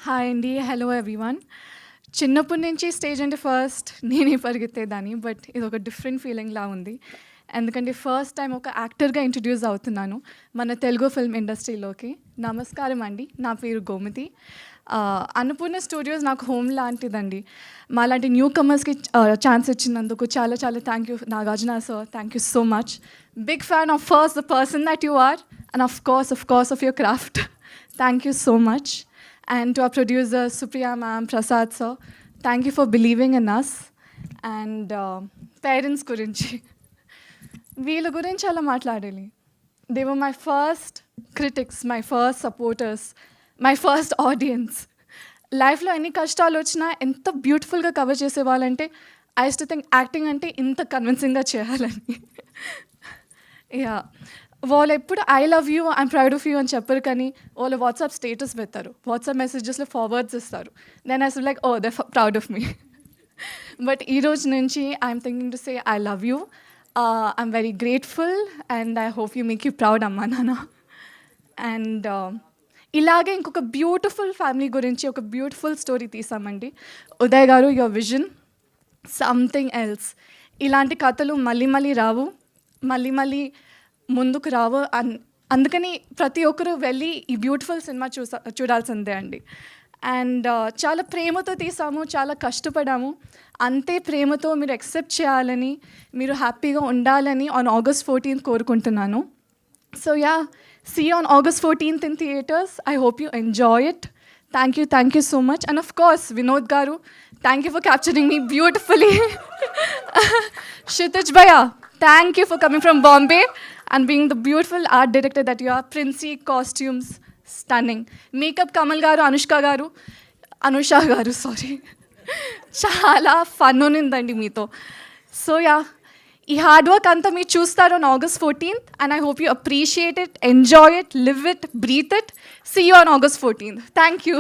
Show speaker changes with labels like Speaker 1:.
Speaker 1: Hi అండి. Hello everyone. చిన్నప్పటి నుంచి స్టేజ్ అంటే ఫస్ట్ నేనే పరిగెత్తేదాన్ని. బట్ ఇదొక డిఫరెంట్ ఫీలింగ్‌లా ఉంది. ఎందుకంటే ఫస్ట్ టైమ్ ఒక యాక్టర్‌గా ఇంట్రొడ్యూస్ అవుతున్నాను మన తెలుగు ఫిల్మ్ ఇండస్ట్రీలోకి. నమస్కారం అండి. నా పేరు గోమతి. అన్నపూర్ణ స్టూడియోస్ నాకు హోమ్ లాంటిదండి. మాలాంటి న్యూ కమర్స్‌కి ఛాన్స్ ఇచ్చినందుకు చాలా చాలా thank you Nagarjuna sir. Thank you so much. Big fan of first the person that you are and of course of your craft. Thank you so much. And to our producers, Supriya ma'am, Prasad sir, thank you for believing in us. And parents గురించి వీళ్ళ గురించి అలా మాట్లాడాలి. They were my first critics, my first supporters, my first audience. లైఫ్లో ఎన్ని కష్టాలు వచ్చినా ఎంత బ్యూటిఫుల్గా కవర్ చేసేవాళ్ళంటే I use to think acting అంటే ఇంత కన్విన్సింగ్గా చేయాలని. యా, వాళ్ళు ఎప్పుడు I love you, I'm proud of you అని చెప్పరు, కానీ వాళ్ళు వాట్సాప్ స్టేటస్ పెడతారు, వాట్సాప్ మెసేజెస్లో ఫార్వర్డ్స్ ఇస్తారు. Then I like oh they proud of me. But ఈ రోజు నుంచి I'm thinking to say I love you, I'm very grateful and I hope you make you proud అమ్మా నాన్న. అండ్ ఇలాగే ఇంకొక బ్యూటిఫుల్ ఫ్యామిలీ గురించి ఒక బ్యూటిఫుల్ స్టోరీ తీసామండి. ఉదయ్ గారు, యువర్ విజన్ సంథింగ్ ఎల్స్. ఇలాంటి కథలు మళ్ళీ మళ్ళీ రావు, మళ్ళీ ముందుకు రావు. అందుకని ప్రతి ఒక్కరూ వెళ్ళి ఈ బ్యూటిఫుల్ సినిమా చూడాల్సిందే అండి. అండ్ చాలా ప్రేమతో తీసాము, చాలా కష్టపడాము. అంతే ప్రేమతో మీరు యాక్సెప్ట్ చేయాలని, మీరు హ్యాపీగా ఉండాలని ఆన్ August 14th కోరుకుంటున్నాను. So yeah, see on August 14th in theaters. I hope you enjoy it. Thank you so much. And of course, Vinod garu, thank you for capturing me beautifully. Kshitij bhaiya, thank you for coming from Bombay and being the beautiful art director that you are. Princey costumes, stunning. Makeup Kamal garu, Anusha garu, sorry. చాలా fun ఉన్నిందండి మీతో. So yeah, ఈ hard work అంతా మీరు చూస్తారు on August 14th and I hope you appreciate it, enjoy it, live it, breathe it. See you on August 14th. Thank you.